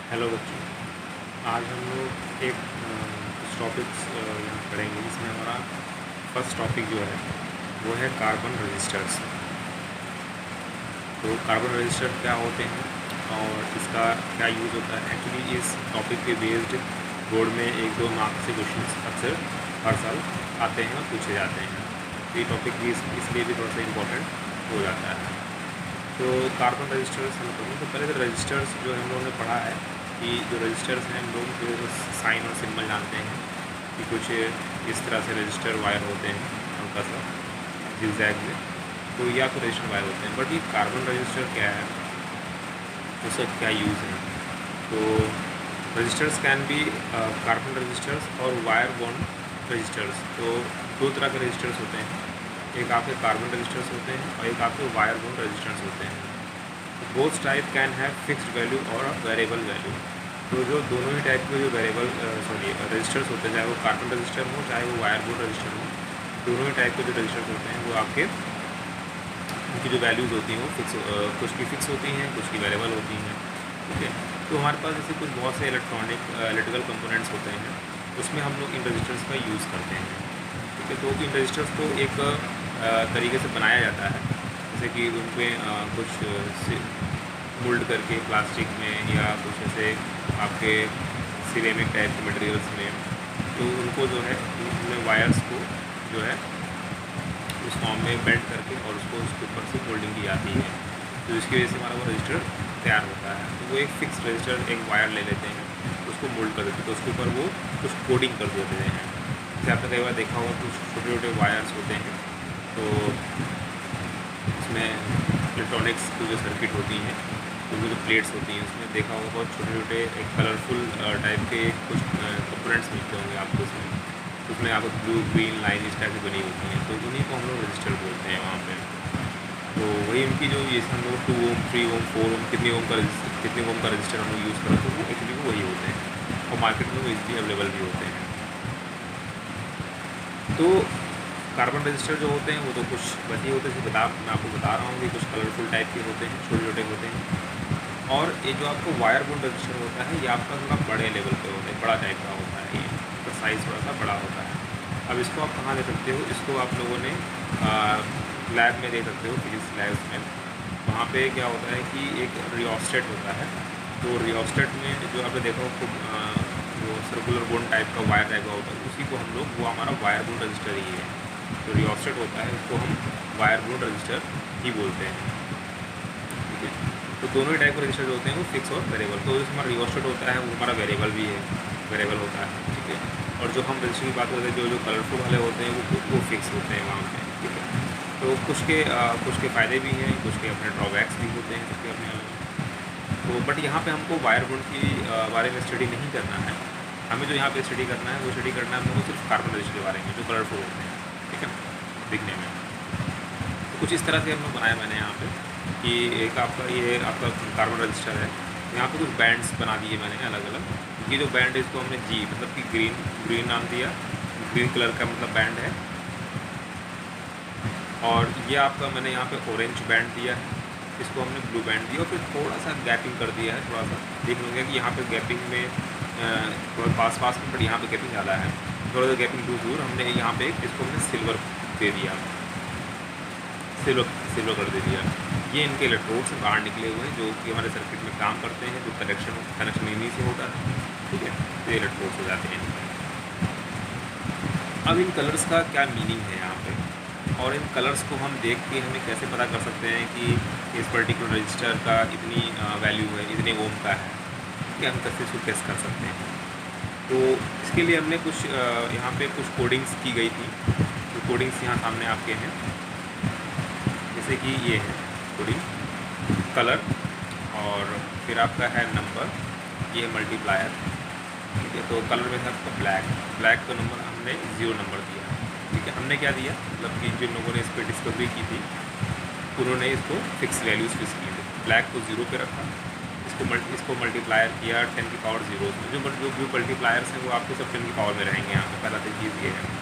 Hello बच्चों। आज हम लोग एक कुछ टॉपिक्स यहाँ पढ़ेंगे जिसमें हमारा फर्स्ट टॉपिक जो है वो है कार्बन रजिस्टर्स। तो कार्बन रजिस्टर क्या होते हैं और इसका क्या यूज़ होता है। एक्चुअली इस टॉपिक पे बेस्ड बोर्ड में एक दो मार्क्स से क्वेश्चन अक्सर हर साल आते हैं और पूछे जाते हैं। तो ये टॉपिक भी इसलिए भी थोड़ा सा इम्पोर्टेंट हो जाता है। तो कार्बन रजिस्टर्स हम पढ़ें तो पहले तो रजिस्टर्स जो हम लोगों ने पढ़ा है कि जो रजिस्टर्स हैं हम लोग जो साइन और सिंबल जानते हैं कि कुछ इस तरह से रजिस्टर वायर होते हैं हल्का सा जिगजैग में, तो या तो रजिस्टर वायर होते हैं। बट ये कार्बन रजिस्टर क्या है, उसका क्या यूज़ है। तो resistors can be carbon resistors और वायर बॉन्ड रजिस्टर्स। तो दो तरह के रजिस्टर्स होते हैं, एक आपके कार्बन रजिस्टर्स होते हैं और एक आपके वायर बॉन्ड रजिस्टर्स होते हैं। Both type can have fixed value और वेरिएबल वैल्यू। तो जो दोनों ही टाइप के जो वेरिएबल रजिस्टर्स होते हैं, चाहे वो कार्बन रजिस्टर हो चाहे वो वायर बोर्ड रजिस्टर हो, दोनों ही टाइप के जो रजिस्टर्स होते हैं वो आपके उनकी जो वैल्यूज़ होती हैं वो फिक्स, कुछ की फिक्स होती हैं, कुछ की वेरिएबल होती हैं। ठीक है। तो हमारे पास जैसे कुछ बहुत से इलेक्ट्रिकल कंपोनेंट्स होते हैं, उसमें हम लोग इन रजिस्टर्स का यूज़ करते हैं। ठीक है। तो इन रजिस्टर्स को एक तरीके से बनाया जाता है, जैसे कि उन पर कुछ मोल्ड करके प्लास्टिक में या कुछ ऐसे आपके सिरेमिक टाइप के मटेरियल्स में, तो उनको जो है उनमें वायर्स को जो है उस फॉर्म में बेंड करके और उसको उसके ऊपर से मोल्डिंग की जाती है। तो इसकी वजह से हमारा वो रजिस्टर तैयार होता है। तो वो एक फिक्स रजिस्टर एक वायर ले लेते हैं, उसको मोल्ड कर देते हैं, तो उसके ऊपर वो कुछ कोडिंग कर देते हैं। जैसे आपने कई बार देखा होगा कुछ छोटे छोटे वायर्स होते हैं, तो उसमें इलेक्ट्रॉनिक्स की जो सर्किट होती हैं, तो वो जो प्लेट्स होती हैं उसमें देखा होगा बहुत छोटे छोटे एक कलरफुल टाइप के कुछ कंपोनेंट्स मिलते होंगे आपको उसमें आपको ब्लू ग्रीन लाइन इस टाइप की बनी होती हैं। तो उन्हीं को हम लोग रजिस्टर बोलते हैं वहाँ पे। तो वही उनकी जो ये हम लोग 2 ओम 3 ओम 4 ओम कितने ओम का रजिस्टर हम लोग यूज़ करते हैं, वो एक्चुअली वो वही होते हैं और मार्केट में वो इजली अवेलेबल भी होते हैं। तो कार्बन रजिस्टर जो होते हैं वो तो कुछ वैसे ही होते हैं, मैं आपको बता रहा हूँ कि कुछ कलरफुल टाइप के होते हैं, छोटे छोटे होते हैं। और ये जो आपको वायर बोन्ड रजिस्टर होता है ये आपका थोड़ा बड़े लेवल पे होता है, बड़ा टाइप का होता है, ये इसका साइज़ थोड़ा सा बड़ा होता है। अब इसको आप कहाँ दे सकते हो, इसको आप लोगों ने लैब में दे सकते हो, फिजिक्स लैब्स में। वहाँ पे क्या होता है कि एक रियोस्टेट होता है, तो रियोस्टेट में जो आपने देखा हो वो सर्कुलर बोन टाइप का वायर टाइप का होता है, उसी को हम लोग वो हमारा वायर बोन रजिस्टर ही है। जो रियोस्टेट होता है उसको हम वायर बोन रजिस्टर ही बोलते हैं। ठीक है। तो दोनों ही टाइप के रजिस्टर जो होते हैं वो फिक्स और वेरिएबल। तो जो हमारा रियोस्टेट होता है वो हमारा वेरिएबल भी है, वेरिएबल होता है। ठीक है। और जो हम रजिस्टर की बात करते हैं, जो कलरफुल वाले होते हैं वो फिक्स होते हैं वहाँ पे। ठीक है। तो कुछ के फ़ायदे भी हैं, कुछ के अपने ड्रॉबैक्स भी होते हैं, सबके अपने अलग। तो बट यहाँ पे हमको वायर बोन्ड की बारे में स्टडी नहीं करना है। हमें जो यहाँ पे स्टडी करना है वो स्टडी करना है हमको सिर्फ कार्बन रजिस्टर के बारे में, जो कलरफुल होते हैं। ठीक है ना, दिखने में। तो कुछ इस तरह से हम लोग बनाया मैंने यहाँ पे कि एक आपका ये आपका कार्बन रजिस्टर है, यहाँ पे कुछ बैंड्स बना दिए मैंने अलग अलग। ये जो बैंड है इसको हमने जी मतलब कि ग्रीन नाम दिया, ग्रीन कलर का मतलब बैंड है। और ये आपका मैंने यहाँ पे ऑरेंज बैंड दिया है, इसको हमने ब्लू बैंड दिया और फिर थोड़ा सा गैपिंग कर दिया है। थोड़ा सा देख लूँगा कि यहाँ पे गैपिंग में थोड़ा पास में, बट यहाँ पे गैपिंग ज़्यादा है, थोड़ा सा गैपिंग दूर हमने यहाँ पे इसको हमने सिल्वर दे दिया, सिल्वर कर दे दिया। ये इनके इलेक्ट्रोड्स बाहर निकले हुए हैं जो कि हमारे सर्किट में काम करते हैं, जो कनेक्शन इन्हीं से होता है। ठीक है। तो ये इलेक्ट्रोड्स हो जाते हैं। अब इन कलर्स का क्या मीनिंग है यहाँ पे, और इन कलर्स को हम देख के हमें कैसे पता कर सकते हैं कि इस पर्टिकुलर रजिस्टर का इतनी वैल्यू है, इतने ओम का है, कि हम कैसे इसको टेस्ट कर सकते हैं। तो इसके लिए हमने कुछ यहाँ पे कुछ कोडिंग्स की गई थी। तो कोडिंग्स यहाँ सामने आपके हैं, जैसे कि ये है कोडिंग, कलर और फिर आपका है नंबर, ये मल्टीप्लायर। ठीक है। तो कलर में था आपका ब्लैक का नंबर हमने 0 नंबर दिया। ठीक है। हमने क्या दिया, मतलब कि जिन लोगों ने इस पर डिस्कवरी की थी उन्होंने इसको फिक्स वैल्यूज़ फिक्स किए थे। ब्लैक को 0 पे रखा, इसको मल्टीप्लायर किया 10 की पावर 0 में। जो मल्टीप्लायर्स हैं वो आपको सब 10 की पावर में रहेंगे। यहाँ पे पहला चीज़ ये है।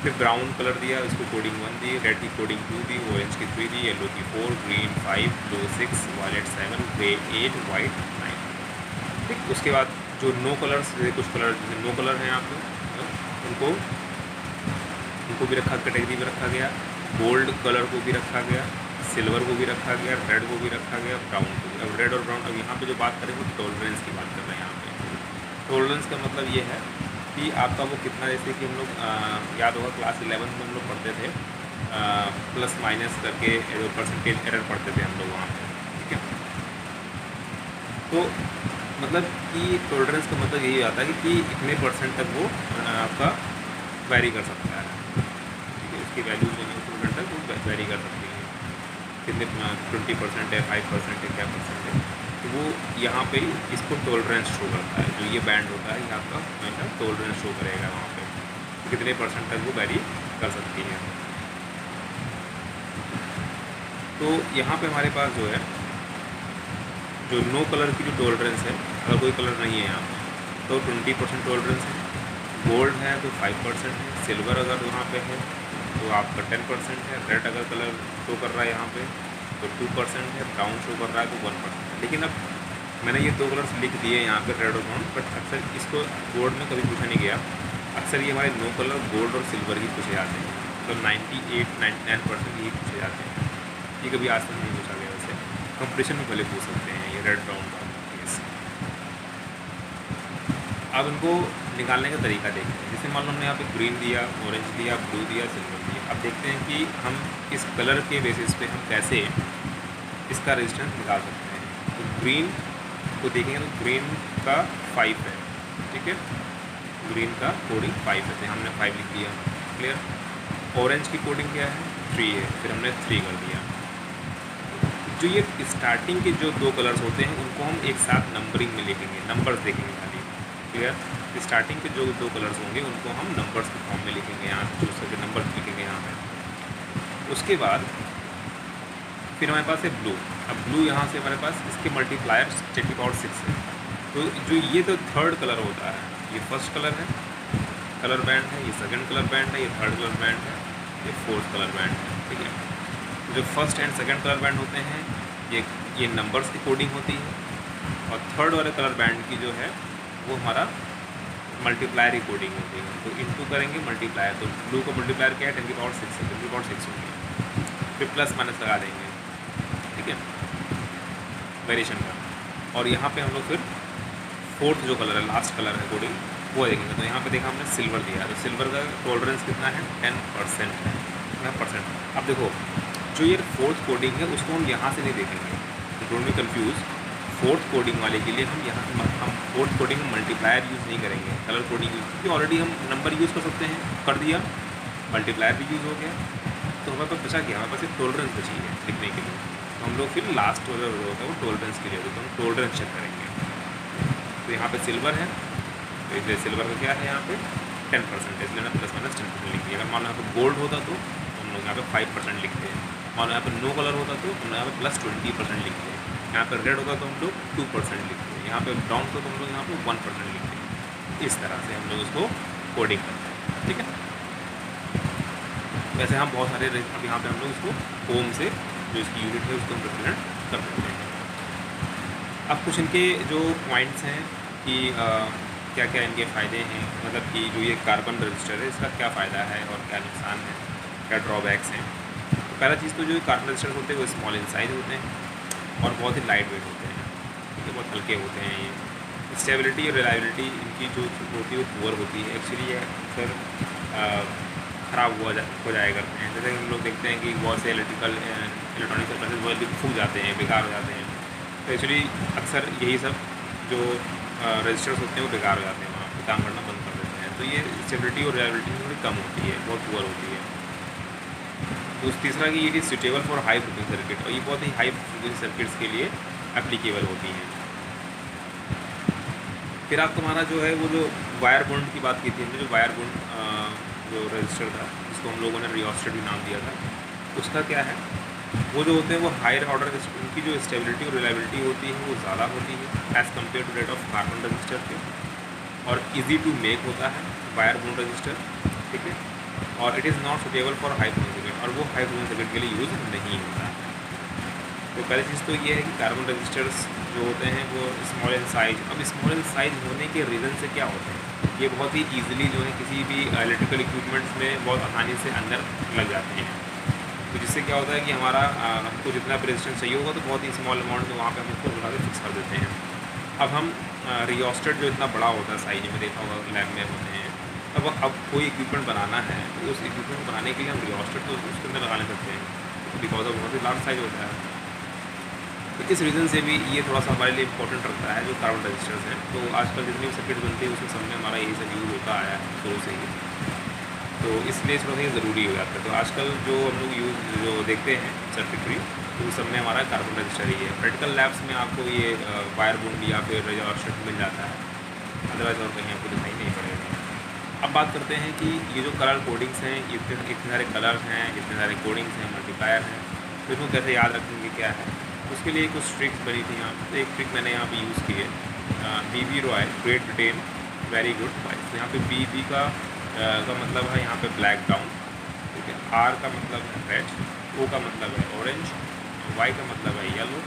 फिर ब्राउन कलर दिया, इसको कोडिंग 1 दी, रेड की कोडिंग 2 दी, ऑरेंज की 3 दी, येलो की 4, green 5, blue 6, violet 7, grey 8, white 9। ठीक। उसके बाद जो नो कलर्स, जैसे कुछ कलर जैसे नो कलर हैं यहाँ पे, उनको उनको भी रखा, कैटेगरी में रखा गया। गोल्ड कलर को भी रखा गया, सिल्वर को भी रखा गया, रेड को भी रखा गया, ब्राउन को भी। अब रेड और ब्राउन, अब यहाँ पे जो बात करेंगे टॉलरेंस की बात कर रहे हैं यहाँ पे। टॉलरेंस का मतलब ये है कि आपका वो कितना, जैसे कि हम लोग याद होगा क्लास 11 में हम लोग पढ़ते थे प्लस माइनस करके जो परसेंटेज एरर पढ़ते थे हम लोग वहाँ पे, ठीक है। तो मतलब कि टॉलरेंस का मतलब यही आता है कि इतने परसेंट तक वो आपका वेरी कर सकता है, ठीक है। उसकी वैल्यू जो है टॉलरेंस तक वो वेरी कर सकती है, कितने 20% है, 5% है, क्या परसेंट है। तो वो यहाँ पे इसको टॉलरेंस शो करता है। जो ये बैंड होता है ये आपका हमेशा टॉलरेंस शो करेगा वहाँ पे, कितने परसेंट तक वो वेरी कर सकती है। तो यहाँ पे हमारे पास जो है जो नो कलर की जो टॉलरेंस है, अगर कोई कलर नहीं है यहाँ पे तो 20% टॉलरेंस है। गोल्ड है तो 5% है। सिल्वर अगर वहाँ पे है तो आपका 10% है। रेड अगर कलर शो कर रहा है यहाँ पे तो 2% है। ब्राउन शो कर रहा है तो 1% है। लेकिन अब मैंने ये 2 कलर्स लिख दिए यहाँ पे, रेड और ब्राउन, बट अक्सर इसको बोर्ड में कभी पूछा नहीं गया। अक्सर ये हमारे नो कलर गोल्ड और सिल्वर ही पूछे जाते हैं, तो 98-99% यही पूछे जाते हैं। ये कभी आज तक नहीं पूछा गया। वैसे कंपटीशन में भले पूछ सकते हैं ये रेड ब्राउन का केस। अब इनको निकालने का तरीका देखते हैं। जैसे मान लो हमने यहाँ पे ग्रीन दिया, ऑरेंज दिया, ब्लू दिया, सिल्वर दिया। अब देखते हैं कि हम इस कलर के बेसिस पे हम कैसे इसका रेजिस्टेंस निकाल सकते हैं। तो ग्रीन को देखेंगे तो ग्रीन का 5 है, ठीक है। ग्रीन का कोडिंग 5 है, तो हमने 5 लिख दिया, क्लियर। ऑरेंज की कोडिंग क्या है, 3 है, फिर हमने 3 कर दिया। जो ये स्टार्टिंग के जो 2 कलर्स होते हैं उनको हम एक साथ नंबरिंग में लिखेंगे, नंबर्स देखेंगे खाली, क्लियर। स्टार्टिंग के जो 2 कलर्स होंगे उनको हम नंबर्स के फॉर्म में लिखेंगे, यहाँ से चूज करके नंबर्स लिखेंगे यहाँ पे। उसके बाद फिर हमारे पास है ब्लू। अब ब्लू यहाँ से हमारे पास इसके मल्टीप्लायर 10⁻6 है। तो जो ये तो थर्ड कलर होता है, ये फर्स्ट कलर है, कलर बैंड है, ये सेकंड कलर बैंड है, ये थर्ड कलर बैंड है, ये फोर्थ कलर बैंड है, ठीक है। जो first and second colour band होते हैं ये नंबर्स की कोडिंग होती है, और थर्ड वाले कलर बैंड की जो है वो हमारा मल्टीप्लायर की कोडिंग होती है। तो इनटू करेंगे मल्टीप्लायर, तो ब्लू का मल्टीप्लायर क्या है 10⁻6 है, 10⁻6 होगी, फिर प्लस माइनस लगा देंगे, ठीक है, वेरिएशन का। और यहाँ पे हम लोग फिर फोर्थ जो कलर है, लास्ट कलर है कोडिंग, वो देखेंगे। तो यहाँ पे देखा हमने सिल्वर दिया, तो सिल्वर का टॉलरेंस कितना है 10% है, कितना परसेंट। अब देखो जो ये फोर्थ कोडिंग है उसको हम यहाँ से नहीं देखेंगे, don't be confuse. Fourth coding वाले के लिए हम यहाँ हम फोर्थ कोडिंग में मल्टीप्लायर यूज़ नहीं करेंगे, कलर कोडिंग यूज़, क्योंकि ऑलरेडी हम नंबर यूज़ कर सकते हैं, कर दिया, मल्टीप्लायर भी यूज़ हो गया, तो हमारे पास बचा क्या, हमारे पास एक टॉलरेंस बची है लिखने के लिए। तो हम लोग फिर लास्ट वाला जो होता है वो टॉलरेंस के लिए होता है, तो हम टॉलरेंस चेक करेंगे। तो यहाँ पे सिल्वर है, तो इसलिए सिल्वर का क्या है यहाँ पे 10%, इसलिए ना प्लस माइनस 10% लिख दिया। अगर मान लो यहाँ पे गोल्ड होता तो हम लोग यहाँ पे 5% लिखते हैं। मान लो यहाँ पे नो कलर होता तो हम लोग यहाँ पे प्लस 20% लिखते हैं। यहाँ पर रेड होगा तो हम लोग 2% लिखते हैं। यहाँ पे ब्राउन होता तो हम लोग यहाँ पे 1% लिखते हैं। इस तरह से हम लोग इसको कोडिंग करते हैं, ठीक है। वैसे हम बहुत सारे अब यहाँ पे हम लोग इसको ओम से जो इसकी यूनिट है उसको हम रिप्रेजेंट कर सकते हैं। अब कुछ इनके जो पॉइंट्स हैं कि क्या क्या इनके फ़ायदे हैं, मतलब कि जो ये कार्बन रजिस्टर है इसका क्या फ़ायदा है और क्या नुकसान है, क्या ड्रॉबैक्स हैं। तो पहला चीज़ तो जो कार्बन रजिस्टर होते हैं वो स्मॉल इन साइज होते हैं और बहुत ही लाइट वेट होते हैं, ठीक है, बहुत हल्के होते हैं। ये स्टेबिलिटी और रिलायबिलिटी इनकी जो होती है वो पुअर होती है। एक्चुअली ये अक्सर ख़राब हो जाया करते हैं। जैसे हम लोग देखते हैं कि बहुत से इलेक्ट्रॉनिक सर्किट वो फूक जाते हैं, बेकार हो जाते हैं। तो एक्चुअली अक्सर यही सब जो रजिस्टर्स होते हैं वो बेकार हो जाते हैं, वहाँ पे काम करना बंद कर देते हैं। तो ये स्टेबिलिटी और रिलायबिलिटी थोड़ी कम होती है, बहुत पुअर होती है। तो तीसरा कि ये suitable for high frequency circuit, और ये बहुत ही हाई फ्रीक्वेंसी सर्किट्स के लिए एप्लीकेबल होती हैं। फिर आप तुम्हारा जो है वो जो वायर बॉन्ड की बात की थी हमने, जो वायर बॉन्ड जो रजिस्टर था जिसको हम लोगों ने रियोस्टेट भी नाम दिया था, उसका क्या है, वो जो होते हैं वो हायर ऑर्डर, उनकी जो स्टेबिलिटी और रिलायबिलिटी होती है वो ज़्यादा होती है as compare to that of carbon resistor के, और ईजी टू मेक होता है वायर बॉन्ड रजिस्टर, ठीक है। और it is not suitable for high frequency circuit, और वो हाई फ्रीक्वेंसी सर्किट के लिए यूज़ नहीं होता है। तो पहली चीज़ तो ये है कि कार्बन रजिस्टर्स जो होते हैं वो स्मॉल इन साइज। अब स्मॉल इन साइज होने के रीज़न से क्या होते हैं, ये बहुत ही ईजिली जो है किसी भी इलेक्ट्रिकल इक्विपमेंट्स में बहुत आसानी से अंदर लग जाते हैं। तो जिससे क्या होता है कि हमारा हमको जितना भी रेजिस्टेंस चाहिए होगा तो बहुत ही स्मॉल अमाउंट में वहाँ पे हम उसको बुला के फिक्स कर देते हैं। अब हम रियोस्टेट जो इतना बड़ा होता है साइज में, देखा होगा लैब में होते हैं, अब कोई इक्विपमेंट बनाना है तो उस इक्विपमेंट बनाने के लिए हम रियोस्टेट तो उसके अंदर लगा ले सकते हैं, बिकॉज ऑफ बहुत ही लार्ज साइज होता है। तो इस रीज़न से भी ये थोड़ा सा हमारे लिए इंपॉर्टेंट रखता है जो कार्बन रजिस्टर्स हैं। तो आजकल जितनी भी सर्किट बनती है उसमें सब में हमारा यही सब यूज़ होता आया है शुरू से ही, तो इसलिए थोड़ा सा ये ज़रूरी हो जाता है। तो आजकल जो हम लोग जो देखते हैं सर्किटरी, तो उस सब में हमारा कार्बन रजिस्टर ही है। प्रैक्टिकल लैब्स में आपको ये वायर बूंद या फिर रियोस्टेट मिल जाता है, अदरवाइज और कहीं आपको दिखाई नहीं पड़ेगा। अब बात करते हैं कि ये जो कलर कोडिंग्स हैं, इतने सारे कलर्स हैं, इतने सारे कोडिंग्स हैं, मल्टीप्लायर हैं, तो इसको कैसे याद रखेंगे क्या है, उसके लिए कुछ ट्रिक्स बनी थी यहाँ पे। एक ट्रिक मैंने यहाँ पे यूज़ की है, BB Roy great Britain very good wife. यहाँ पे BB का मतलब है यहाँ पे ब्लैक ब्राउन, ठीक है। R का मतलब है रेड, O का मतलब है ऑरेंज, Y का मतलब है येलो,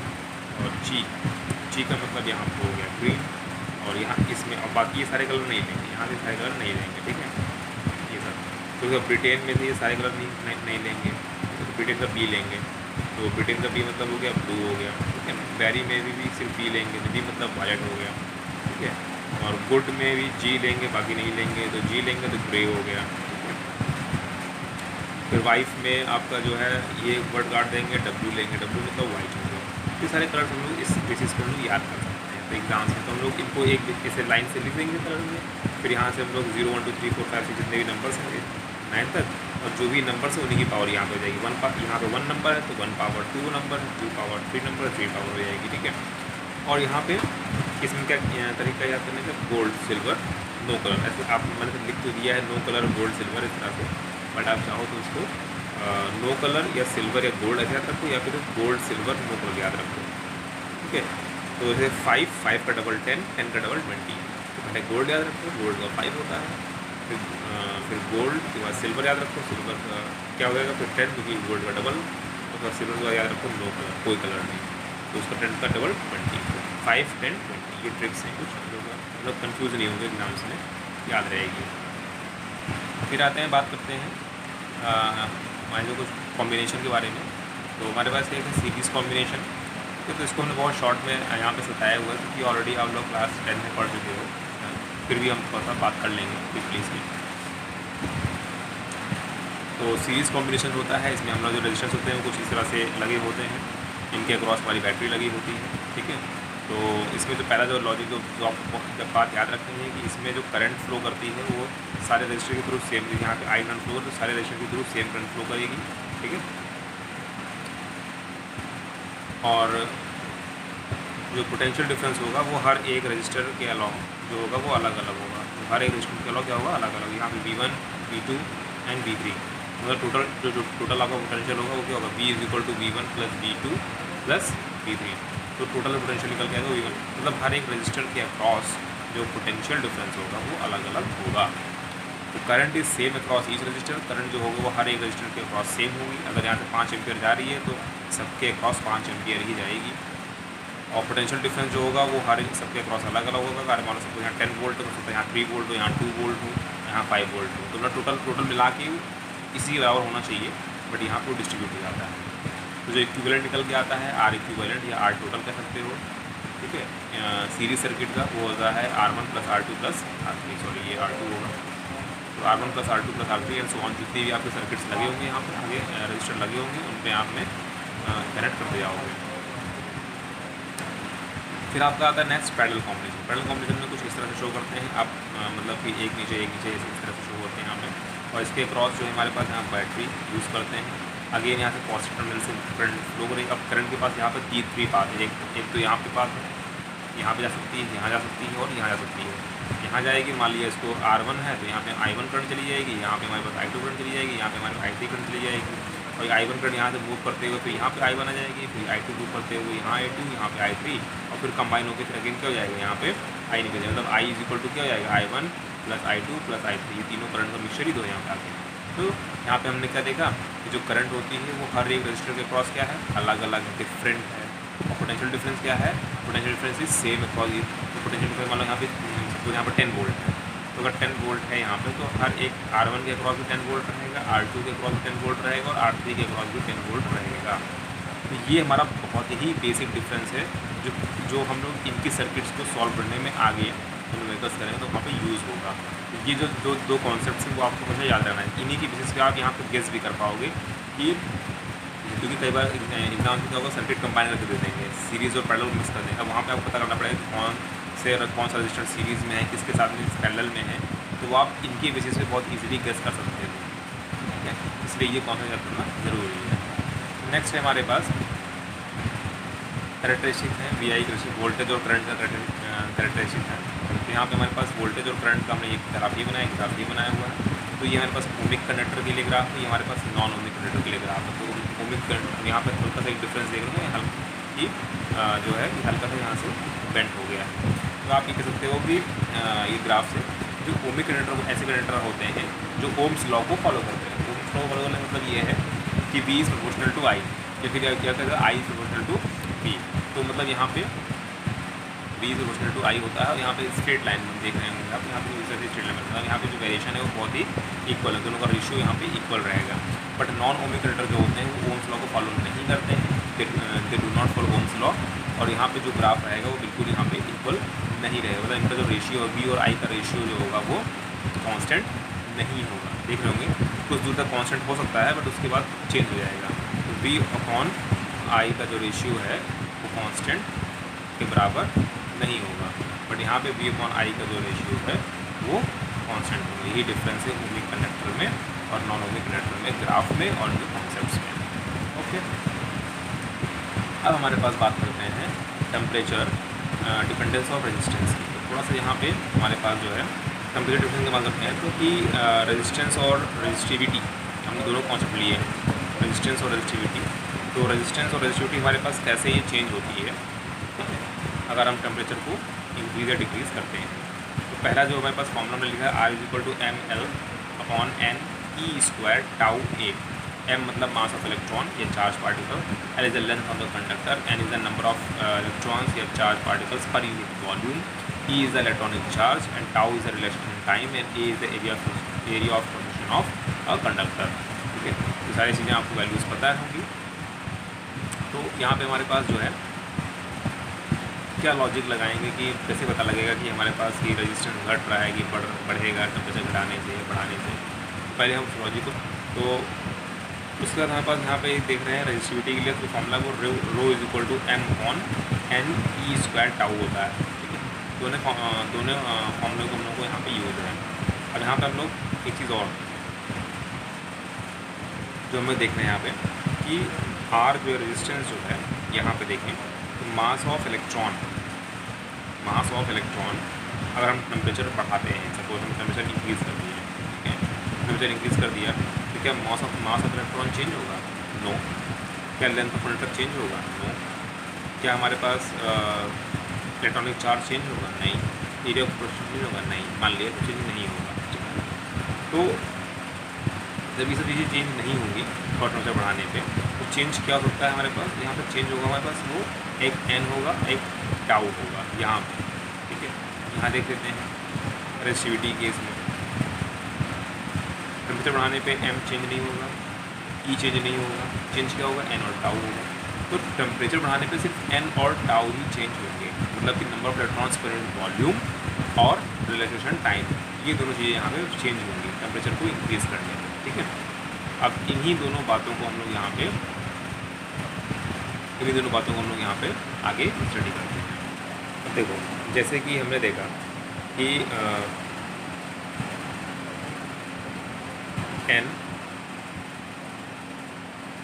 और G का मतलब यहाँ पे हो गया ग्रीन। और यहाँ इसमें अब बाकी ये सारे कलर नहीं लेंगे, यहाँ से सारे कलर नहीं लेंगे, ठीक है। ये सब तो ब्रिटेन में से ये सारे कलर नहीं लेंगे, तो ब्रिटेन का B लेंगे, तो ब्रिटेन का B मतलब हो गया ब्लू हो गया, ठीक है। बैरी में भी सिर्फ B लेंगे, B मतलब वायलेट हो गया, ठीक है। और गुड में भी G लेंगे, बाकी नहीं लेंगे, तो G लेंगे तो ग्रे हो गया, ठीक है। फिर वाइफ में आपका जो है ये वर्ड गार्ड देंगे, W लेंगे, W मतलब वाइट हो गया। ये सारे कलर हम लोग इस बेसिस पर हम लोग याद कर सकते हैं। तो एग्जाम्स में तो हम लोग इनको एक ऐसे लाइन से लिख देंगे कलर में, फिर यहाँ से हम लोग 0 1 2 3 4 5 6 जितने भी नंबर्स हैं 9 तक, और जो भी नंबर है उन्हीं की पावर यहाँ पे हो जाएगी। यहाँ पे 1 नंबर है तो 1 power 2 number, 2 power 3 number, 3 power हो जाएगी, ठीक है। और यहाँ पे इसमें क्या तरीका याद करने का, गोल्ड सिल्वर नो कलर, ऐसे आप मैंने लिख तो दिया है नो कलर गोल्ड सिल्वर इस तरह से, बट आप चाहो तो उसको नो कलर या सिल्वर या गोल्ड ऐसे याद रखो, या फिर गोल्ड सिल्वर नो कलर याद रखो, ठीक है। तो जैसे 5 का डबल 10, 10 का डबल 20, तो पहले गोल्ड याद रखो, गोल्ड का 5 होता है, फिर गोल्ड के बाद सिल्वर याद रखो, सिल्वर का क्या हो जाएगा फिर 10, क्योंकि गोल्ड का डबल, और सिल्वर का याद रखो नो कलर, कोई कलर नहीं, तो उसका 10 का डबल 20, 5 10 20। ये ट्रिक्स हैं कुछ मतलब कंफ्यूज नहीं होंगे एग्जाम्स में, याद रहेगी। फिर आते हैं, बात करते हैं मान लो कुछ कॉम्बिनेशन के बारे में। तो हमारे पास एक है सीरीज़ कॉम्बिनेशन, तो इसको हमने बहुत शॉर्ट में यहाँ पे बताया हुआ है, क्योंकि ऑलरेडी आप लोग क्लास 10 में पढ़ चुके हो, फिर भी हम थोड़ा सा बात कर लेंगे क्विकली इसमें। तो सीरीज़ कॉम्बिनेशन होता है, इसमें हम लोग जो रजिस्टर्स होते हैं वो कुछ इस तरह से लगे होते हैं, इनके अक्रॉस हमारी बैटरी लगी होती है, ठीक है। तो इसमें जो पहला जो लॉजिक जो आप जब बात याद रखनी है कि इसमें जो करंट फ्लो करती है वो सारे रजिस्टर के थ्रू सेम, यहाँ पे आई करंट फ्लो तो सारे रजिस्टर के थ्रू सेम करंट फ्लो करेगी, ठीक है। और जो पोटेंशियल डिफरेंस होगा वो हर एक रजिस्टर के अलॉन्ग जो होगा वो अलग अलग होगा, तो हर एक रजिस्टर के अलॉन्ग क्या होगा, अलग अलग। यहाँ पे V1 V2 एंड V3, मतलब टोटल आपका पोटेंशियल होगा वो क्या होगा, V = V1 + V2 + V3, तो टोटल पोटेंशियल निकल के आएगा V1। मतलब हर एक रजिस्टर के अक्रॉस जो पोटेंशियल डिफरेंस होगा वो अलग अलग होगा। तो current is same across each resistor, current जो होगा वो हर एक रजिस्टर के अक्रॉस सेम होगी। अगर यहाँ से 5 एम्पियर जा रही है तो सबके अक्रॉस 5 एम्पियर ही जाएगी। और पोटेंशियल डिफरेंस जो होगा वो हर एक सबके अक्रॉस अलग अलग होगा। अगर मान लो सबको यहाँ 10 वोल्ट हो सकता है, यहाँ 3 वोल्ट हो, यहाँ 2 वोल्ट हो, यहाँ 5 वोल्ट हो, तो मतलब टोटल मिला के इसी बराबर होना चाहिए, बट यहाँ पर डिस्ट्रीब्यूट हो जाता है। तो जो इक्विवेलेंट निकल के आता है R इक्विवेलेंट या R टोटल कह सकते हो, ठीक है। सीरीज सर्किट का वो होता है R1 + R2 + R3, सॉरी ये R2 होगा, तो R1 + R2 + R3 and so on. जितने भी आपके सर्किट्स लगे होंगे यहाँ पे आगे रजिस्टर लगे होंगे उन पे आप में कनेक्ट करते जाओगे। फिर आपका आता है next parallel combination. Parallel combination में कुछ इस तरह से शो करते हैं आप, मतलब कि एक नीचे इस तरह से शो होते हैं यहाँ पे, और इसके क्रॉस जो है हमारे पास यहाँ बैटरी यूज़ करते हैं। अगेन यहाँ से पॉजिटिव टर्मिनल से करंट फ्लो करेगी। अब करंट के पास यहाँ पर 3 पाथ है, एक तो यहाँ पे पाथ है, यहाँ पे जा सकती है, यहाँ जा सकती है और यहाँ जा सकती है। यहाँ जाएगी, मान लिया इसको R1 है तो यहाँ पे I1 करंट चली जाएगी, यहाँ पे हमारे पास I2 करंट चली जाएगी, यहाँ पे हमारे पास I3 करंट चली जाएगी। और I1 करंट यहाँ से मूव करते हुए फिर यहाँ पे I1 आ जाएगी, फिर I2 मूव करते हुए यहाँ I2, यहाँ पे I3, और फिर कंबाइन होकर फिर अगेन क्या हो जाएगा, यहाँ पे I निकल जाएगा। मतलब I = क्या हो जाएगा, I1 + I2 + I3, ये तीनों करंट का मिक्सचर ही दो यहाँ पे आके। तो यहाँ पे हमने क्या देखा कि जो करंट होती है वो हर एक रजिस्टर के क्रॉस क्या है, अलग अलग डिफरेंट है। और पोटेंशियल डिफरेंस क्या है, potential difference is same across. Potential difference मान लो यहाँ पे तो यहाँ पर 10 वोल्ट है, तो अगर 10 वोल्ट है यहाँ पे तो हर एक R1 के अक्रॉस भी 10 वोल्ट रहेगा, R2 के अक्रॉस भी 10 वोल्ट रहेगा और R3 के अक्रॉस भी 10 वोल्ट रहेगा। तो ये हमारा बहुत ही बेसिक डिफरेंस है जो हम लोग इनकी सर्किट्स को सॉल्व करने में आगे न्यूमेरिकल्स करेंगे तो वहाँ पे यूज़ होगा। तो ये जो दो कॉन्सेप्ट्स हैं वो आपको हमेशा याद रहना है। इन्हीं की बेसिस पे आप यहाँ पे गेस भी कर पाओगे कि, क्योंकि कई बार एग्जाम में क्या होगा, सर्किट कंबाइन करके दे देंगे, सीरीज़ और पैरेलल मिक्स कर देंगे। वहाँ पे आपको पता करना पड़ेगा कि कौन सा रजिस्टर सीरीज़ में है, किसके साथ में पैरेलल में है, तो वो आप इनके बेसिस पे बहुत इजीली गेस कर सकते हैं। ठीक है, इसलिए ये कॉन्सेप्ट याद करना ज़रूरी है। नेक्स्ट है हमारे पास कैरेक्टरिस्टिक है VI वोल्टेज और करंट का कैरेक्टरिस्टिक है। तो यहाँ पे हमारे पास वोल्टेज और करंट का हमने एक ग्राफ ये बनाया, एक ग्राफ ये बनाया हुआ है। तो ये हमारे पास ओमिक कंडक्टर के लिए ग्राफ है, ये हमारे पास नॉन ओमिक कंडक्टर के लिए ग्राफ है। तो ओमिक कंडक्टर यहाँ पर हल्का सा एक डिफरेंस देख रहे हैं, हल्की जो है हल्का सा यहाँ से बेंड हो गया है। तो आप ये कह सकते हो कि ये ग्राफ से जो ओमिक कंडक्टर ऐसे कंडक्टर होते हैं जो ओम्स लॉ को फॉलो करते हैं। ओम्स लॉ को फॉलो करने का मतलब ये है कि V is proportional to I, या फिर क्या कहते हैं I is proportional to V। तो मतलब यहाँ पे V is proportional to I होता है और यहाँ पे स्ट्रेट लाइन में देख रहे होंगे आप, यहाँ पे स्ट्रेट लाइन मतलब यहाँ पे जो वेरिएशन है वो बहुत ही इक्वल है, दोनों का रेशियो यहाँ पे इक्वल रहेगा। बट नॉन ओमिक कंडक्टर जो होते हैं वो ओम्स लॉ को फॉलो नहीं करते हैं, they do not follow Ohm's law. और यहाँ पे जो ग्राफ रहेगा वो बिल्कुल यहाँ पे इक्वल नहीं रहेगा, मतलब इनका जो रेशियो V और I का रेशियो जो होगा वो कांस्टेंट नहीं होगा। देख रहे होंगे कुछ दूर तक कांस्टेंट हो सकता है बट उसके बाद चेंज हो जाएगा। तो V अपॉन I का जो रेशियो है वो कांस्टेंट के बराबर नहीं होगा, बट यहाँ पे V अपॉन I का जो रेशियो है वो कांस्टेंट होगा। यही डिफरेंस है ओमिक कंडक्टर में और नॉन ओमिक कंडक्टर में, ग्राफ में और इनके कॉन्सेप्ट्स में। ओके, अब हमारे पास बात करते हैं टेम्परेचर डिपेंडेंस ऑफ रेजिस्टेंस की। तो थोड़ा सा यहाँ पे हमारे पास जो है टेम्परेचर डिफरेंस की बात करते हैं, तो कि रेजिस्टेंस और रेजिस्टिविटी हमने दोनों कॉन्सेप्ट लिए हैं, रेजिस्टेंस और रेजिस्टिविटी। तो रेजिस्टेंस और रेजिस्टिविटी हमारे पास कैसे ये चेंज होती है, ठीक है, अगर हम टेम्परेचर को इंक्रीज या डिक्रीज़ करते हैं। तो पहला जो हमारे पास फॉर्मूला में लिखा है I is equal to ml upon n e square tau a। m मतलब मास ऑफ इलेक्ट्रॉन या charge particle, l is the length of the conductor, n is the number of electrons या charge particles per unit volume, e is the electronic charge and tau is the relation in time and a is the area of rotation of a conductor. ठीक है, तो सारी चीज़ें आपको values पता होंगी। तो यहाँ पे हमारे पास जो है क्या लॉजिक लगाएंगे कि कैसे पता लगेगा कि हमारे पास ये रेजिस्टेंस घट रहा है कि बढ़ेगा टेम्परेचर घटाने से बढ़ाने से। पहले हम लॉजिक को, तो उसके बाद हमारे पास यहाँ पे देख रहे हैं रेजिस्टिविटी के लिए तो फॉर्मूला वो rho is equal to m on n e square tau होता है। ठीक है, दोनों फॉर्मूले को हम लोग को यहाँ पे यूज़ है। अब यहाँ पे हम लोग एक चीज़ और जो हमें देख रहे हैं यहाँ पे कि R जो रेजिस्टेंस जो है यहाँ पे देखें तो मास ऑफ इलेक्ट्रॉन अगर हम टेम्परेचर बढ़ाते हैं, सपोज हम टेम्परेचर इंक्रीज़ कर दिए, ठीक है, टेम्परेचर इंक्रीज़ कर दिया तो क्या मास ऑफ इलेक्ट्रॉन चेंज होगा? नो। क्या लेंथ ऑफ कंडक्टर चेंज होगा? नो। क्या हमारे पास इलेक्ट्रॉनिक चार्ज चेंज होगा? नहीं। एरिया ऑफ रोटेशन चेंज होगा? नहीं। मान लिया तो चेंज नहीं होगा। तो जब ये सब चीज़ें चेंज नहीं होंगी टेम्परेचर बढ़ाने पे, तो चेंज क्या हो सकता है हमारे पास? यहाँ पे चेंज होगा हमारे पास वो एक n होगा, एक टाउ होगा यहाँ पे। ठीक है, यहाँ देख लेते हैं रेजिस्टिविटी केस में टेम्परेचर बढ़ाने पे m चेंज नहीं होगा, e चेंज नहीं होगा, चेंज क्या होगा? n और टाउ होगा। तो टेम्परेचर बढ़ाने पे सिर्फ n और टाउ ही चेंज होंगे, मतलब कि नंबर ऑफ इलेक्ट्रॉन्स पर यूनिट वॉल्यूम और रिलैक्सेशन टाइम, ये दोनों चीज़ें यहाँ पे चेंज होंगी टेम्परेचर को इंक्रीज़ करने में। ठीक है, अब इन्हीं दोनों बातों को हम लोग यहाँ पे यहाँ पे आगे स्टडी करते हैं। अब देखो, जैसे कि हमने देखा कि n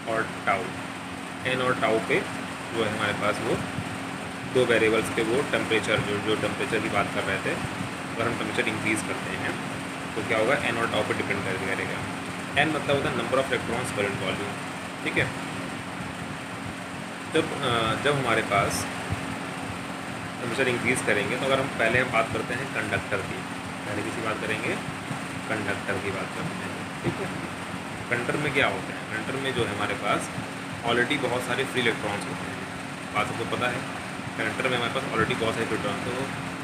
और टाउ पे जो है हमारे पास वो दो वेरिएबल्स पे वो टेम्परेचर जो टेम्परेचर की बात कर रहे थे, अगर हम टेम्परेचर इंक्रीज़ करते हैं तो क्या होगा? n और टाउ पे डिपेंड करेगा। n मतलब होता है नंबर ऑफ इलेक्ट्रॉन्स पर यूनिट वॉल्यूम। ठीक है, जब हमारे पास टेम्परेचर इंक्रीज़ करेंगे तो अगर हम पहले बात करते हैं कंडक्टर की, पहले किसी बात करेंगे कंडक्टर की बात करते हैं। ठीक है, कंडक्टर में क्या होता है? कंडक्टर में जो है हमारे पास ऑलरेडी बहुत सारे फ्री इलेक्ट्रॉन्स होते हैं। बात सबको पता है। कंडक्टर में हमारे पास ऑलरेडी बहुत सारे इलेक्ट्रॉन, तो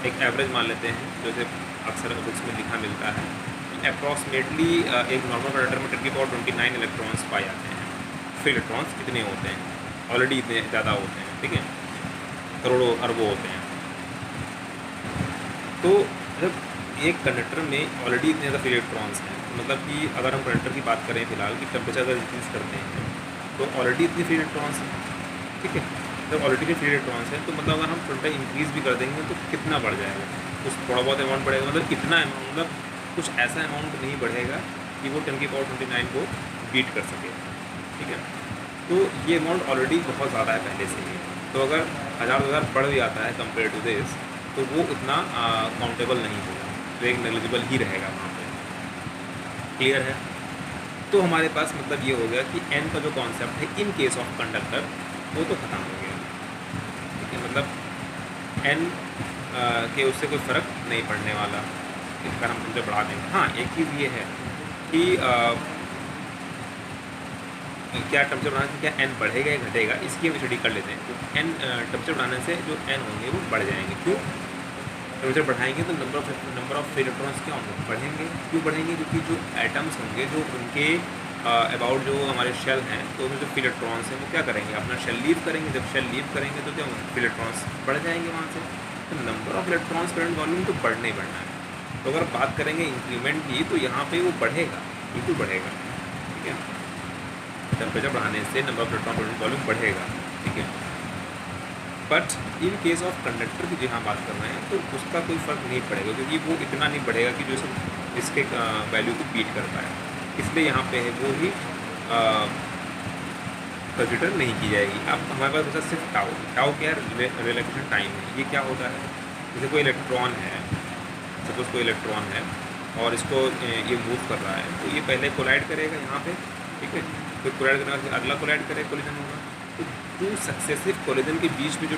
एक एवरेज मान लेते हैं, जैसे अक्सर बुक्स में लिखा मिलता है कि अप्रॉक्सीमेटली एक नॉर्मल कंडक्टर में 10⁻29 इलेक्ट्रॉन्स पाए जाते हैं। फिर इलेक्ट्रॉन्स कितने होते हैं? ऑलरेडी इतने ज़्यादा होते हैं, ठीक है, करोड़ों अरबों होते हैं। तो जब एक कंडक्टर में ऑलरेडी इतने ज़्यादा फ्री इलेक्ट्रॉन्स हैं, मतलब कि अगर हम कंडक्टर की बात करें फिलहाल कि टेम्परेचर अगर इंक्रीज़ करते हैं तो ऑलरेडी इतने फ्री इलेक्ट्रॉन्स हैं, ठीक है। जब ऑलरेडी फ्री इलेक्ट्रॉन्स हैं तो मतलब अगर हम टेम्परेचर इंक्रीज़ भी कर देंगे तो कितना बढ़ जाएगा? कुछ थोड़ा बहुत अमाउंट बढ़ेगा, मतलब कितना अमाउंट, मतलब कुछ ऐसा अमाउंट नहीं बढ़ेगा कि वो 10⁻29 को बीट कर सके, ठीक है। तो ये अमाउंट ऑलरेडी बहुत ज़्यादा है पहले से ही। तो अगर 1000 बढ़ भी आता है कंपेयर टू दिस, तो वो इतना काउंटेबल नहीं होगा, तो एक नेग्लिजिबल ही रहेगा वहाँ पे। क्लियर है? तो हमारे पास मतलब ये हो गया कि n का जो कॉन्सेप्ट है इन केस ऑफ कंडक्टर वो तो ख़त्म हो गया, ठीक है। मतलब n के उससे कोई फ़र्क नहीं पड़ने वाला अगर हम टेम्परेचर बढ़ा देंगे। हाँ, एक चीज़ ये है कि क्या टेम्परेचर बढ़ाने से क्या n बढ़ेगा या घटेगा, इसकी हम स्टडी कर लेते हैं। तो n टेम्परेचर बढ़ाने से जो n होंगे वो बढ़ जाएंगे। क्यों? टेम्परेचर बढ़ाएंगे तो नंबर ऑफ इलेक्ट्रॉन्स क्या होंगे? बढ़ेंगे। क्यों बढ़ेंगे? क्योंकि जो एटम्स होंगे, जो उनके अबाउट जो हमारे शेल हैं, तो उसमें जो इलेक्ट्रॉन्स हैं वो क्या करेंगे? अपना शेल लीव करेंगे। जब शेल लीव करेंगे तो क्या होंगे? इलेक्ट्रॉन्स बढ़ जाएंगे वहाँ से। तो number of electrons current volume तो बढ़ना ही बढ़ना है। तो अगर बात करेंगे इंक्रीमेंट की, तो यहाँ पे वो बढ़ेगा, बिल्कुल बढ़ेगा, ठीक है। टेम्परेचर बढ़ाने से number of electron current volume बढ़ेगा, ठीक है। But in case of conductor की जहाँ बात कर रहे हैं तो उसका कोई फ़र्क नहीं पड़ेगा, क्योंकि वो इतना नहीं बढ़ेगा कि जो सब इसके वैल्यू को बीट कर पाए। इसलिए यहाँ पे है वो ही कंसिडर नहीं की जाएगी। अब हमारे पास बचा सिर्फ टाउ। टाउ क्या है? रिलैक्सेशन टाइम है। ये क्या होता है? जैसे कोई इलेक्ट्रॉन है, सपोज कोई इलेक्ट्रॉन है और इसको ये मूव कर रहा है, तो ये पहले कोलाइड करेगा यहाँ पे, ठीक है। फिर कोलाइड करने के बाद अगला कोलाइड करेगा, कोलिजन होगा। तो टू सक्सेसिव कोलिजन के बीच में जो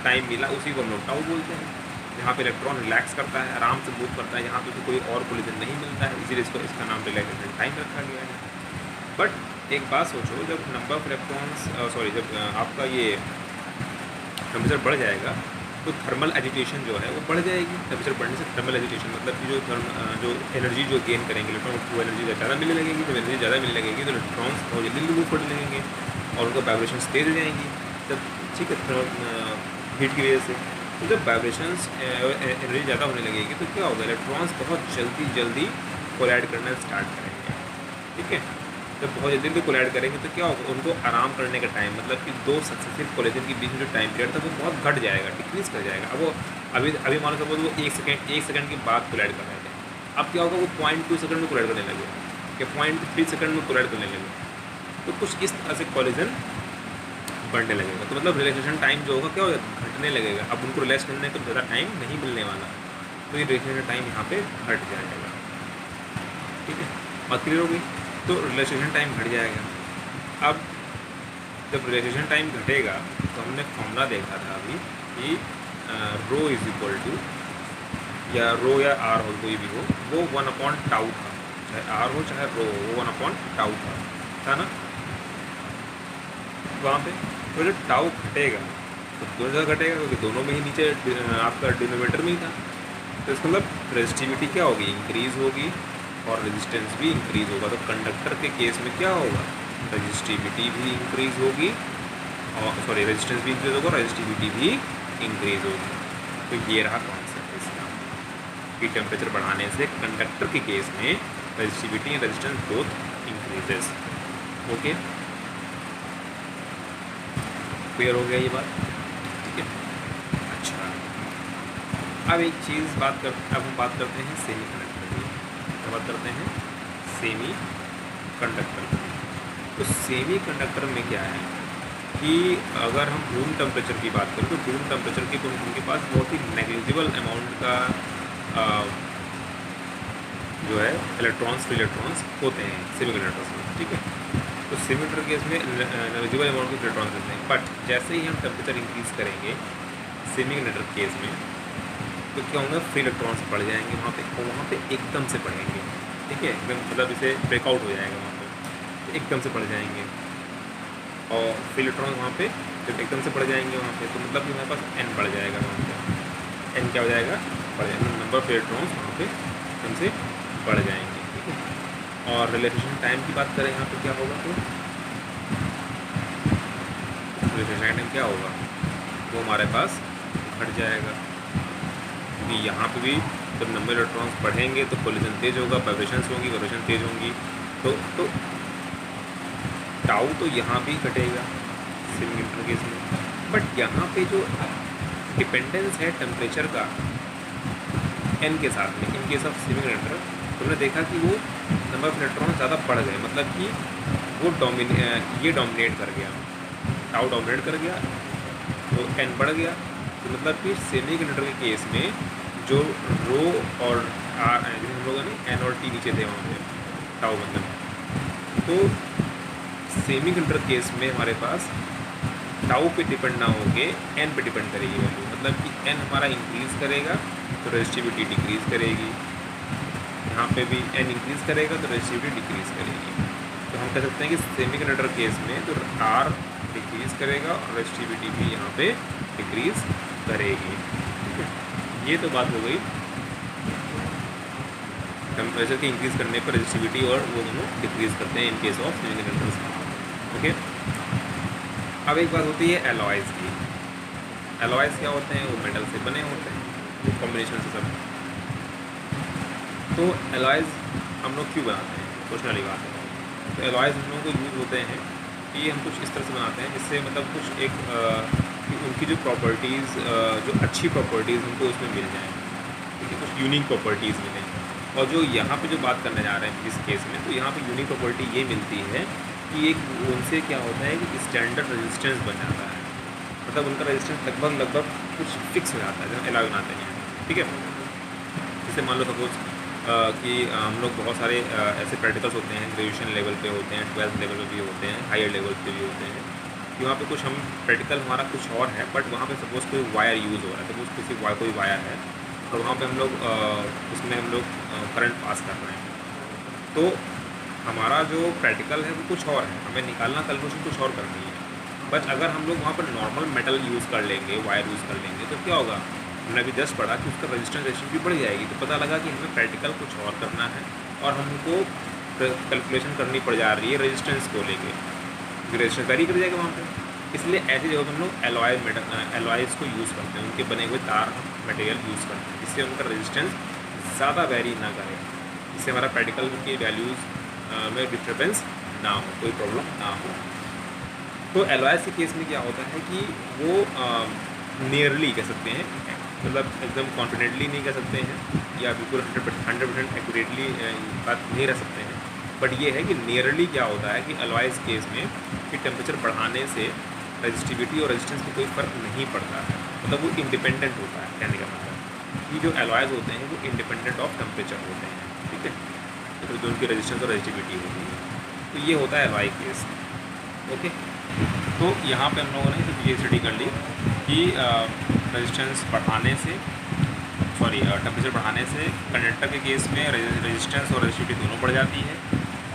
टाइम मिला उसी को हम लोग टाउ बोलते हैं। यहाँ पे इलेक्ट्रॉन रिलैक्स करता है, आराम से मूव करता है, यहाँ पे तो कोई और कोलिजन नहीं मिलता है, इसीलिए इसका नाम रिलैक्सेशन टाइम रखा गया है। बट एक बात सोचो, जब नंबर ऑफ इलेक्ट्रॉन्स जब आपका ये टेम्परेचर बढ़ जाएगा तो थर्मल एजिटेशन जो है वो बढ़ जाएगी। टेम्परेचर बढ़ने से थर्मल एजिटेशन मतलब कि जो एनर्जी जो गेन करेंगे इलेक्ट्रॉन, वो एनर्जी ज़्यादा मिलने लगेगी। जब एनर्जी ज़्यादा मिलने लगेगी तो इलेक्ट्रॉन्स बहुत जल्दी मूव करने लगेंगे और उनका वाइब्रेशंस तेज हो जाएंगी, जब ठीक है हीट की वजह से। तो जब वाइब्रेशंस एनर्जी ज़्यादा होने लगेगी तो क्या होगा? इलेक्ट्रॉन्स बहुत जल्दी कोलाइड करना स्टार्ट करेंगे, ठीक है। जब बहुत जल्दी कोलाइड करेंगे तो क्या होगा? उनको आराम करने का टाइम, मतलब कि दो सक्सेसिव कोलिजन के बीच में जो टाइम पीरियड था वो बहुत घट जाएगा, डिक्रीज़ कर जाएगा। अब वो अभी मान लो सपोज वो एक सेकंड के बाद कोलाइड कर रहे थे, अब क्या होगा? वो 0.2 सेकंड में कोलाइड करने लगे, या 0.3 सेकंड में कोलाइड करने लगे। तो कुछ इस तरह से कोलिजन बढ़ने लगेगा। तो मतलब रिलैक्सेशन टाइम जो होगा क्या होगा? घटने लगेगा। अब उनको रिलैक्स करने का ज़्यादा टाइम नहीं मिलने वाला, तो ये रिलैक्सेशन टाइम यहाँ पे घट जाएगा, ठीक है। बात क्लियर हो गई? तो रिलैक्सेशन टाइम घट जाएगा। अब जब रिलैक्सेशन टाइम घटेगा तो हमने फॉर्मूला देखा था अभी कि रो इज इक्वल टू, या रो या आर हो, कोई भी हो, वो 1/टाउ था। चाहे आर हो चाहे रो हो, वो 1/टाउ था ना वहाँ पे। तो जब टाउ घटेगा तो दोनों जगह घटेगा, क्योंकि दोनों में ही नीचे आपका डिनोमीटर में ही था। तो इसका मतलब रेजिस्टिविटी क्या होगी? इंक्रीज़ होगी, और रेजिस्टेंस भी इंक्रीज़ होगा। तो कंडक्टर के केस में क्या होगा? रेजिस्टिविटी भी इंक्रीज़ होगी, और रेजिस्टेंस भी इंक्रीज़ होगा, रेजिस्टिविटी भी इंक्रीज़ होगी। तो ये रहा कॉन्सेप्ट इसका कि टेम्परेचर बढ़ाने से कंडक्टर के केस में resistivity and resistance both increases. Okay, clear हो गया ये बात? ठीक है। अच्छा, अब एक चीज़ अब हम बात करते हैं सेमी कंडक्टर की। बात करते हैं सेमी कंडक्टर की। तो सेमी कंडक्टर में क्या है कि अगर हम रूम टेम्परेचर की बात करें तो रूम टेम्परेचर की तो उनके पास बहुत ही नेग्लिजिबल अमाउंट का जो है इलेक्ट्रॉन्स, फ्री इलेक्ट्रॉन्स होते हैं सेमी कंडक्टर्स में, ठीक है। तो सेमी कंडक्टर केस में नेग्लिजिबल अमाउंट के इलेक्ट्रॉन्स होते हैं। बट जैसे ही हम टेम्परेचर इंक्रीज़ करेंगे सेमी कंडक्टर केस में, तो क्या होगा? फ्री इलेक्ट्रॉन्स बढ़ जाएंगे वहाँ पे एकदम से बढ़ेंगे, ठीक है। एकदम मतलब इसे ब्रेकआउट हो जाएगा वहाँ पे, तो एकदम से बढ़ जाएंगे। और फ्री इलेक्ट्रॉन वहाँ पे जब एकदम से बढ़ जाएंगे वहाँ पे, तो मतलब कि हमारे पास n बढ़ जाएगा वहाँ पे, n क्या हो जाएगा, बढ़ जाएगा, नंबर ऑफ इलेक्ट्रॉन्स वहाँ पे एकदम से बढ़ जाएंगे, ठीक है। और रिलैक्सेशन टाइम की बात करें यहाँ पे क्या होगा, तो रिलैक्सेशन टाइम क्या होगा, वो हमारे पास घट जाएगा, क्योंकि यहाँ पे भी जब नंबर इलेक्ट्रॉन्स बढ़ेंगे तो कोलिजन तेज होगा, वाइब्रेशंस होंगी, वाइब्रेशन तेज होंगी, तो टाउ तो यहाँ भी घटेगा स्विमिंग इंटरकेस में। बट यहाँ पे जो डिपेंडेंस है टेम्परेचर का n के साथ में, in case of swimming inter, तो हमने देखा कि वो नंबर ऑफ इलेक्ट्रॉन ज़्यादा बढ़ गए, मतलब कि वो ये डोमिनेट कर गया, टाउ डोमिनेट कर गया, तो n बढ़ गया, तो मतलब कि सेमी कंडक्टर के केस में जो रो और आर जिन हम लोगों ने n और t नीचे थे वहाँ पे टाउ मतलब, तो सेमी कंडक्टर केस में हमारे पास टाउ पे डिपेंड ना होके n पे डिपेंड करेगी वैल्यू, मतलब कि n हमारा इंक्रीज़ करेगा तो रेजिस्टिविटी डिक्रीज़ करेगी, यहाँ पे भी n इंक्रीज़ करेगा तो रेजिस्टिविटी डिक्रीज़ करेगी। तो हम कह सकते हैं कि सेमी कंडक्टर केस में तो R डिक्रीज़ करेगा और रेजिस्टिविटी भी यहाँ पे डिक्रीज़ करेगी, ठीक है। ये तो बात हो गई टेम्परेचर के इंक्रीज़ करने पर रेजिस्टिविटी, और वो दोनों डिक्रीज़ करते हैं in case of semi conductors, okay. अब एक बात होती है एलॉयज़ की। एलॉयज़ क्या होते हैं, वो मेटल से बने होते हैं, वो कॉम्बिनेशन से सब। तो एलॉयज़ हम लोग क्यों बनाते हैं, सोचने वाली बात है। तो एलॉयज़ हम लोगों को यूज़ होते हैं कि हम कुछ इस तरह से बनाते हैं जिससे मतलब कुछ एक कि उनकी जो प्रॉपर्टीज़, जो अच्छी प्रॉपर्टीज़ उनको उसमें मिल जाएँ, ठीक है, कुछ यूनिक प्रॉपर्टीज़ मिलें। और जो यहाँ पे जो बात करने जा रहे हैं इस केस में, तो यहाँ पे यूनिक प्रॉपर्टी ये मिलती है कि एक उनसे क्या होता है कि स्टैंडर्ड रेजिस्टेंस बन जाता है, मतलब उनका रेजिस्टेंस लगभग कुछ फिक्स हो जाता है जब एलॉय बनाते हैं, ठीक है। जैसे मान लो सपोज कि हम लोग बहुत सारे ऐसे प्रैक्टिकल्स होते हैं, ग्रेजुएशन लेवल पे होते हैं, 12th लेवल पे भी होते हैं, हायर लेवल पे भी होते हैं, कि वहाँ पे कुछ हम प्रैक्टिकल हमारा कुछ और है, बट वहाँ पे सपोज़ कोई वायर यूज़ हो रहा है, सपोज कोई वायर है, तो वहाँ पे हम लोग उसमें हम लोग करंट पास कर रहे हैं, तो हमारा जो प्रैक्टिकल है वो कुछ और है, हमें निकालना कैलकुलेशन कुछ और करनी है। बट अगर हम लोग वहाँ पर नॉर्मल मेटल यूज़ कर लेंगे, वायर यूज़ कर लेंगे, तो क्या होगा, हमने अभी जस्ट पढ़ा कि उसका रेजिस्टेंस रेशियो भी बढ़ जाएगी, तो पता लगा कि हमें प्रैक्टिकल कुछ और करना है और हमको कैलकुलेशन करनी पड़ जा रही है रेजिस्टेंस को लेके, क्योंकि रेजिस्टेंस वेरी कर जाएगा वहाँ पर। इसलिए ऐसी जगह हम लोग एलॉयज़ को यूज़ करते हैं, उनके बने हुए तार मटेरियल यूज़ करते हैं, जिससे उनका रेजिस्टेंस ज़्यादा वेरी ना करे, जिससे हमारा प्रैक्टिकल की वैल्यूज़ में डिस्टर्बेंस ना हो, कोई प्रॉब्लम ना हो। तो एलॉयज़ के केस में क्या होता है कि वो नियरली कह सकते हैं, मतलब एकदम कॉन्फिडेंटली नहीं कह सकते हैं या बिल्कुल 100% एक्यूरेटली बात नहीं रह सकते हैं, बट ये है कि नियरली क्या होता है कि एलॉयज़ केस में कि टेम्परेचर बढ़ाने से रेजिस्टिविटी और रेजिस्टेंस में कोई फ़र्क नहीं पड़ता है, मतलब वो इंडिपेंडेंट होता है, कहने का मतलब कि जो एलॉयज़ होते हैं वो इंडिपेंडेंट ऑफ टेम्परेचर होते हैं, ठीक है, तो जो उनकी रेजिस्टेंस और रेजिस्टिविटी होती है, तो ये होता है एलॉय केस, ओके। तो यहाँ पे हम लोगों ने सिर्फ ये स्टडी कर ली कि रेजिस्टेंस बढ़ाने से टेम्परेचर बढ़ाने से कंडक्टर के केस में रेजिस्टेंस और रेजिस्टिविटी दोनों बढ़ जाती है,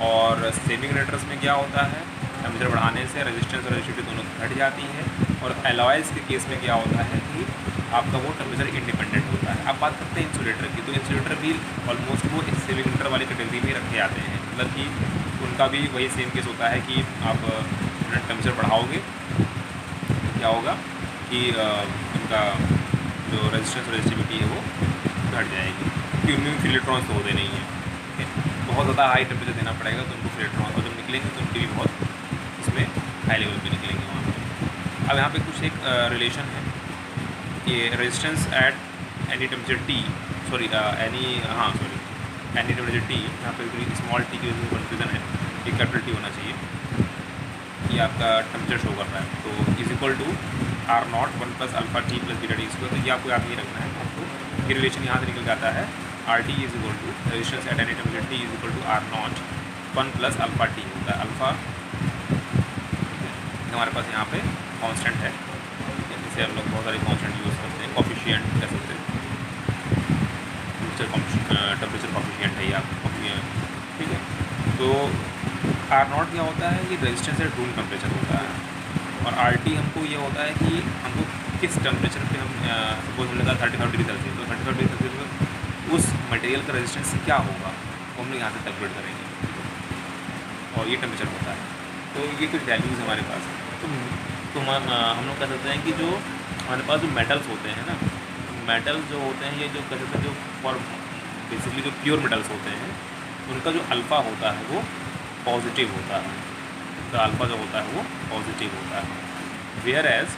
और सेमी कंडक्टर्स में क्या होता है, टेम्परेचर बढ़ाने से रेजिस्टेंस और रेजिस्टिविटी दोनों घट जाती है, और एलॉयज़ के केस में क्या होता है कि आपका वो टेम्परेचर इंडिपेंडेंट होता है। अब बात करते हैं इंसुलेटर की, तो इंसुलेटर भी ऑलमोस्ट वो सेमी कंडक्टर वाली कैटेगरी में रखे जाते हैं, मतलब कि उनका भी वही सेम केस होता है कि आप टेम्परेचर बढ़ाओगे क्या होगा कि उनका जो रेजिस्टेंस और रेजिस्टिविटी है वो घट जाएगी, क्योंकि उनमें भी फ्री इलेक्ट्रॉन्स तो होते नहीं हैं, ठीक है। बहुत ज़्यादा हाई टेम्परेचर देना पड़ेगा तो उनको फ्री इलेक्ट्रॉन्स, और जब निकलेंगे तो उनके भी बहुत इसमें हाई लेवल पे निकलेंगे वहाँ पे। अब यहाँ पे कुछ एक रिलेशन है कि resistance at any temperature T, any temperature T, यहाँ पे स्मॉल टी की कन्फ्यूजन है, ये कैपिटल टी होना चाहिए, ये आपका टेम्परेचर शो कर रहा है, तो is equal to R0 1 + alpha T + beta T square, तो ये आपको याद नहीं रखना है, आपको ये रिलेशन यहाँ से निकल जाता है, RT is equal to resistance at any temperature T is equal to R0 1 + alpha T होता है, अल्फा हमारे पास यहाँ पे कांस्टेंट है, जिसे हम लोग बहुत सारे कांस्टेंट यूज़ करते हैं, कोफिशिएंट कह सकते हैं, टेम्परेचर कोफिशिएंट है या ठीक है। तो आर नॉट क्या होता है, ये रेजिस्टेंस एट रूम टेम्परेचर होता है, और आर टी हमको ये होता है कि हमको किस टेम्परेचर पे हम सपोज हमने कहा 35 डिग्री सेल्सियस, तो 35 डिग्री सेल्सियस में उस मटेरियल का रेजिस्टेंस क्या होगा वो हम लोग यहाँ से कैलकुलेट करेंगे, और ये टेम्परेचर होता है। तो ये कुछ वैल्यूज़ हमारे पास है। तो हम लोग कह सकते हैं कि जो हमारे पास जो मेटल्स होते हैं ना, मेटल्स जो होते हैं, ये जो कह सकते हैं जो फॉर बेसिकली जो प्योर मेटल्स होते हैं, उनका जो अल्फ़ा होता है वो पॉजिटिव होता है, उनका अल्फ़ा जो होता है वो पॉजिटिव होता है। वेयर एज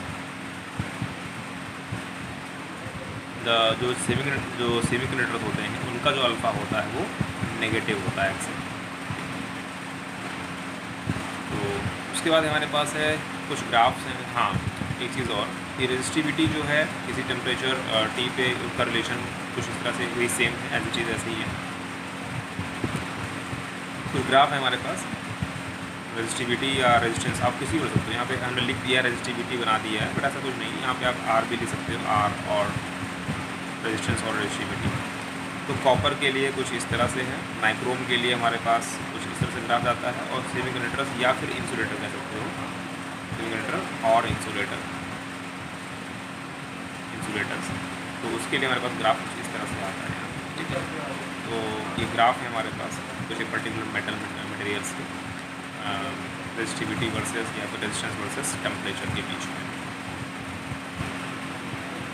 जो सेमीकंडक्टर्स होते हैं उनका जो अल्फ़ा होता है वो नेगेटिव होता है एक्सेल। तो उसके बाद हमारे पास है कुछ ग्राफ्स हैं। हाँ, एक चीज़ और, ये रेजिस्टिविटी जो है किसी टेम्परेचर टी पे उसका रिलेशन कुछ इस तरह से वही सेम है, ऐसी चीज़ ऐसी ही है। कुछ ग्राफ है हमारे पास रेजिस्टिविटी या रेजिस्टेंस, आप किसी भी बोल सकते हो। यहाँ पे हमने लिख दिया रेजिस्टिविटी बना दिया है, बट ऐसा कुछ नहीं है, यहाँ पे आप आर भी लिख सकते हो, आर और रेजिस्टेंस और रेजिस्टिविटी। तो कॉपर के लिए कुछ इस तरह से है, नाइक्रोम के लिए हमारे पास कुछ इस तरह से ग्राफ आता है, और सेमीकंडक्टर्स या फिर इंसुलेटर कह सकते हो, सेमीकंडक्टर और इंसुलेटर्स। तो उसके लिए हमारे पास ग्राफ कुछ इस तरह से आता है, ठीक है। तो ये ग्राफ है हमारे पास कुछ एक पर्टिकुलर मेटल मटेरियल्स के रेजिस्टिविटी वर्सेस या फिर रेजिस्टेंस वर्सेस टेम्परेचर के बीच में।